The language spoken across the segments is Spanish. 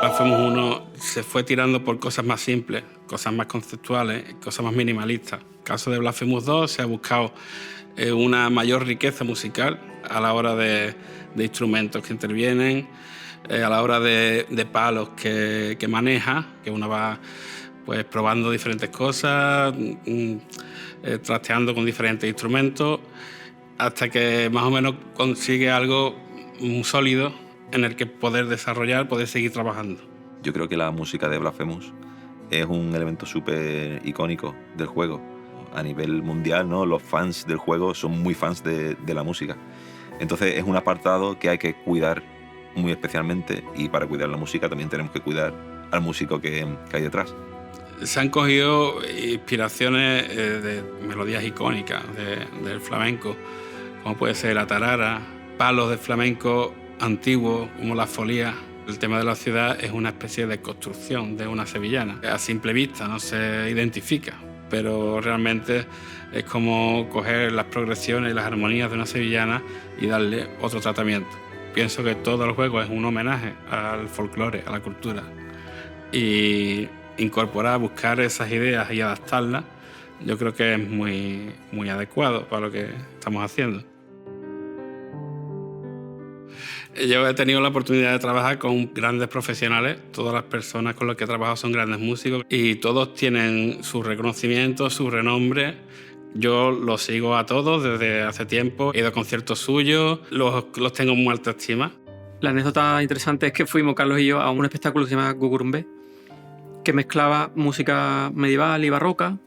Blasphemous 1 se fue tirando por cosas más simples, cosas más conceptuales, cosas más minimalistas. En el caso de Blasphemous 2 se ha buscado una mayor riqueza musical a la hora de instrumentos que intervienen, a la hora de palos que maneja, que uno va pues probando diferentes cosas, trasteando con diferentes instrumentos, hasta que más o menos consigue algo sólido en el que poder desarrollar, poder seguir trabajando. Yo creo que la música de Blasphemous es un elemento súper icónico del juego. A nivel mundial, ¿no? Los fans del juego son muy fans de la música. Entonces es un apartado que hay que cuidar muy especialmente, y para cuidar la música también tenemos que cuidar al músico que hay detrás. Se han cogido inspiraciones de melodías icónicas del flamenco, como puede ser la tarara, palos de flamenco antiguos como la folía. El tema de la ciudad es una especie de construcción de una sevillana. A simple vista no se identifica, pero realmente es como coger las progresiones y las armonías de una sevillana y darle otro tratamiento. Pienso que todo el juego es un homenaje al folclore, a la cultura. Y incorporar, buscar esas ideas y adaptarlas, yo creo que es muy adecuado para lo que estamos haciendo. Yo he tenido la oportunidad de trabajar con grandes profesionales. Todas las personas con las que he trabajado son grandes músicos y todos tienen su reconocimiento, su renombre. Yo los sigo a todos desde hace tiempo. He ido a conciertos suyos, los tengo en muy alta estima. La anécdota interesante es que fuimos, Carlos y yo, a un espectáculo que se llama Gugurumbe, que mezclaba música medieval y barroca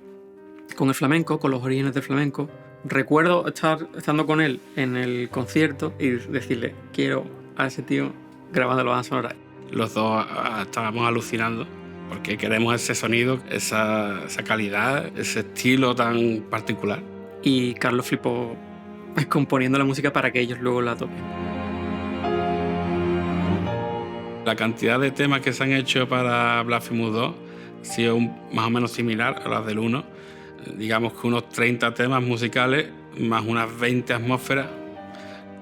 con el flamenco, con los orígenes del flamenco. Recuerdo estando con él en el concierto y decirle, quiero a ese tío grabando la banda sonora. Los dos estábamos alucinando porque queremos ese sonido, esa calidad, ese estilo tan particular. Y Carlos flipó componiendo la música para que ellos luego la toquen. La cantidad de temas que se han hecho para Blasphemous 2 ha sido más o menos similar a las del 1. Digamos que unos 30 temas musicales más unas 20 atmósferas,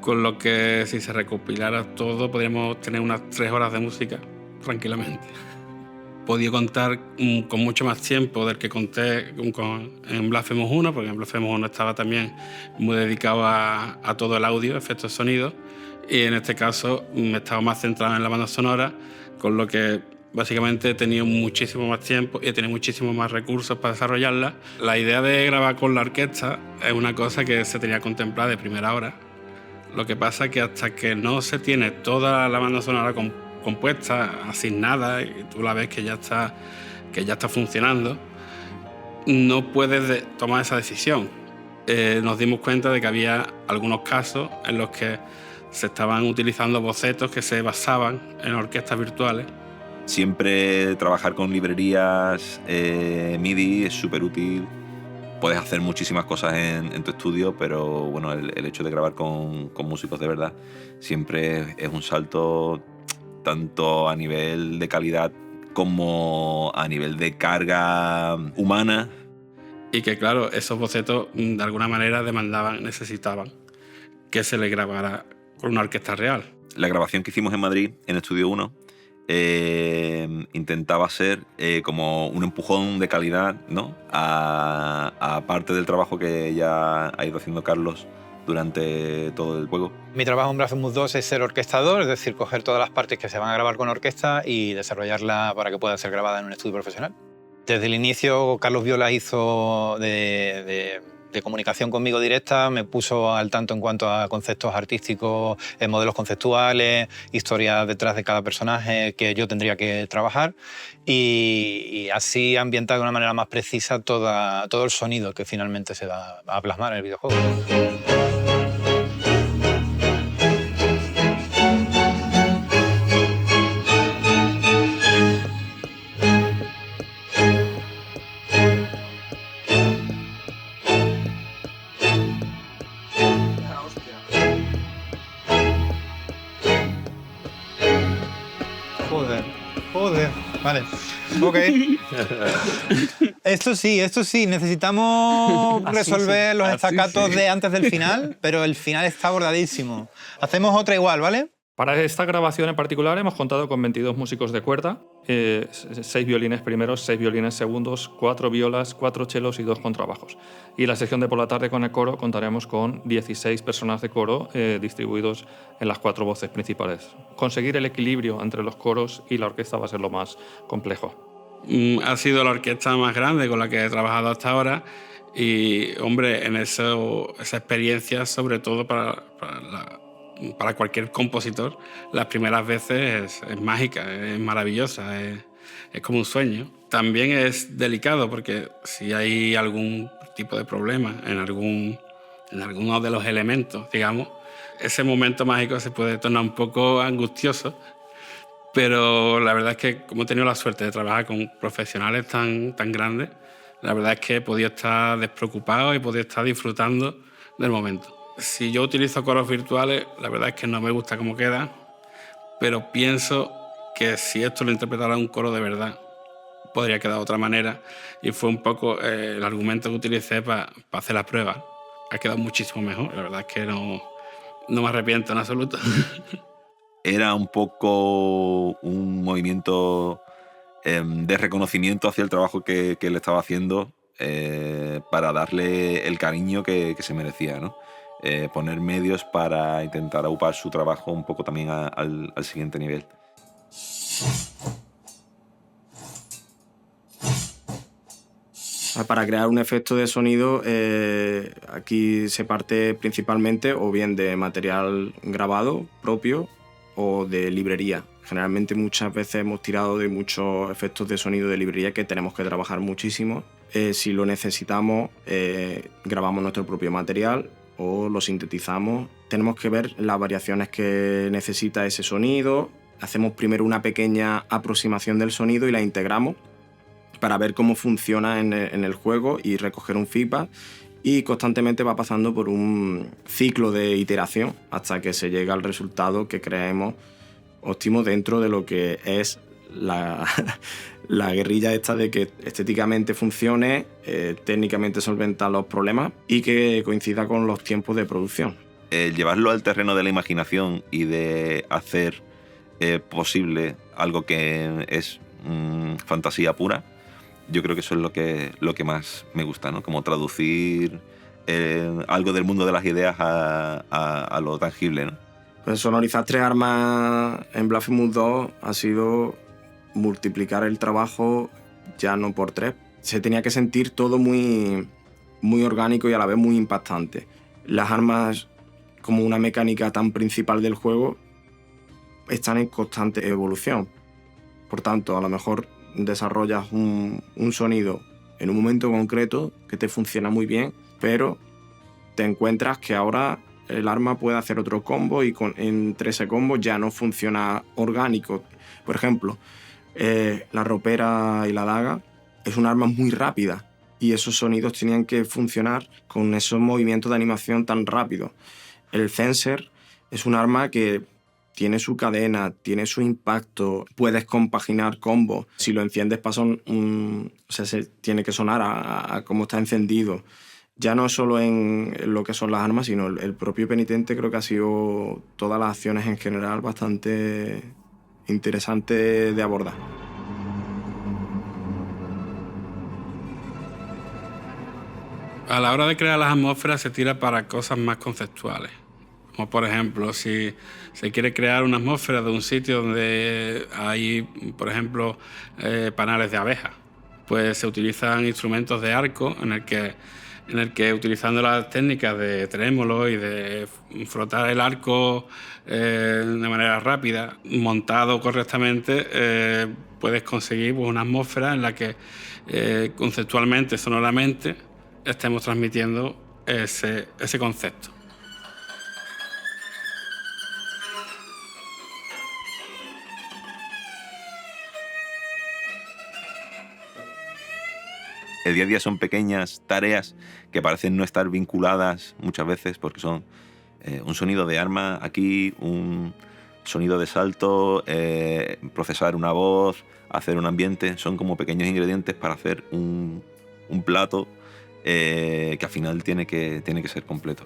con lo que si se recopilara todo podríamos tener unas 3 horas de música tranquilamente. He podido contar con mucho más tiempo del que conté en Blasphemous 1, porque en Blasphemous 1 estaba también muy dedicado a todo el audio, efectos de sonido, y en este caso me estaba más centrado en la banda sonora, con lo que básicamente he tenido muchísimo más tiempo y he tenido muchísimos más recursos para desarrollarla. La idea de grabar con la orquesta es una cosa que se tenía contemplada de primera hora. Lo que pasa es que hasta que no se tiene toda la banda sonora compuesta, asignada, y tú la ves que ya está funcionando, no puedes tomar esa decisión. Nos dimos cuenta de que había algunos casos en los que se estaban utilizando bocetos que se basaban en orquestas virtuales. Siempre trabajar con librerías MIDI es súper útil. Puedes hacer muchísimas cosas en tu estudio, pero bueno, el hecho de grabar con músicos de verdad siempre es un salto tanto a nivel de calidad como a nivel de carga humana. Y que claro, esos bocetos de alguna manera necesitaban que se le grabara con una orquesta real. La grabación que hicimos en Madrid, en Estudio 1, intentaba ser como un empujón de calidad, ¿no? a parte del trabajo que ya ha ido haciendo Carlos durante todo el juego. Mi trabajo en Blasphemous 2 es ser orquestador, es decir, coger todas las partes que se van a grabar con orquesta y desarrollarla para que pueda ser grabada en un estudio profesional. Desde el inicio, Carlos Viola hizo de comunicación conmigo directa, me puso al tanto en cuanto a conceptos artísticos, modelos conceptuales, historias detrás de cada personaje que yo tendría que trabajar y así ambientar de una manera más precisa todo el sonido que finalmente se va a plasmar en el videojuego. Joder, vale. Ok. Esto sí, necesitamos resolver los estacatos de antes del final, pero el final está abordadísimo. Hacemos otra igual, ¿vale? Para esta grabación en particular hemos contado con 22 músicos de cuerda, 6 violines primeros, 6 violines segundos, 4 violas, 4 chelos y 2 contrabajos. Y en la sección de por la tarde con el coro contaremos con 16 personas de coro distribuidos en las 4 voces principales. Conseguir el equilibrio entre los coros y la orquesta va a ser lo más complejo. Ha sido la orquesta más grande con la que he trabajado hasta ahora y, hombre, en esa experiencia, sobre todo para cualquier compositor, las primeras veces es mágica, es maravillosa, es como un sueño. También es delicado porque si hay algún tipo de problema en alguno de los elementos, digamos, ese momento mágico se puede tornar un poco angustioso, pero la verdad es que como he tenido la suerte de trabajar con profesionales tan grandes, la verdad es que he podido estar despreocupado y he podido estar disfrutando del momento. Si yo utilizo coros virtuales, la verdad es que no me gusta cómo queda, pero pienso que si esto lo interpretara un coro de verdad, podría quedar de otra manera, y fue un poco el argumento que utilicé para hacer la prueba. Ha quedado muchísimo mejor, la verdad es que no me arrepiento en absoluto. Era un poco un movimiento de reconocimiento hacia el trabajo que él estaba haciendo para darle el cariño que se merecía, ¿no? Poner medios para intentar aupar su trabajo un poco también al siguiente nivel. Para crear un efecto de sonido, aquí se parte principalmente o bien de material grabado propio o de librería. Generalmente muchas veces hemos tirado de muchos efectos de sonido de librería que tenemos que trabajar muchísimo. Si lo necesitamos, grabamos nuestro propio material o lo sintetizamos. Tenemos que ver las variaciones que necesita ese sonido. Hacemos primero una pequeña aproximación del sonido y la integramos para ver cómo funciona en el juego y recoger un feedback, y constantemente va pasando por un ciclo de iteración hasta que se llega al resultado que creemos óptimo dentro de lo que es la guerrilla esta de que estéticamente funcione, técnicamente solventa los problemas y que coincida con los tiempos de producción. Llevarlo al terreno de la imaginación y de hacer posible algo que es fantasía pura, yo creo que eso es lo que más me gusta, ¿no? Como traducir algo del mundo de las ideas a lo tangible, ¿no? Pues sonorizar 3 armas en Blasphemous 2 ha sido multiplicar el trabajo ya no por 3. Se tenía que sentir todo muy, muy orgánico y a la vez muy impactante. Las armas, como una mecánica tan principal del juego, están en constante evolución. Por tanto, a lo mejor desarrollas un sonido en un momento concreto que te funciona muy bien, pero te encuentras que ahora el arma puede hacer otro combo y entre ese combo ya no funciona orgánico. Por ejemplo, la ropera y la daga es un arma muy rápida y esos sonidos tenían que funcionar con esos movimientos de animación tan rápidos. El censer es un arma que tiene su cadena, tiene su impacto, puedes compaginar combos. Si lo enciendes pasa se tiene que sonar a cómo está encendido. Ya no solo en lo que son las armas, sino el propio penitente. Creo que ha sido todas las acciones en general bastante interesante de abordar. A la hora de crear las atmósferas se tira para cosas más conceptuales. Como por ejemplo, si se quiere crear una atmósfera de un sitio donde hay, por ejemplo, panales de abejas, pues se utilizan instrumentos de arco en el que utilizando las técnicas de trémolo y de frotar el arco de manera rápida, montado correctamente, puedes conseguir pues, una atmósfera en la que conceptualmente, sonoramente, estemos transmitiendo ese concepto. El día a día son pequeñas tareas que parecen no estar vinculadas muchas veces porque son un sonido de arma aquí, un sonido de salto, procesar una voz, hacer un ambiente, son como pequeños ingredientes para hacer un plato que al final tiene que ser completo.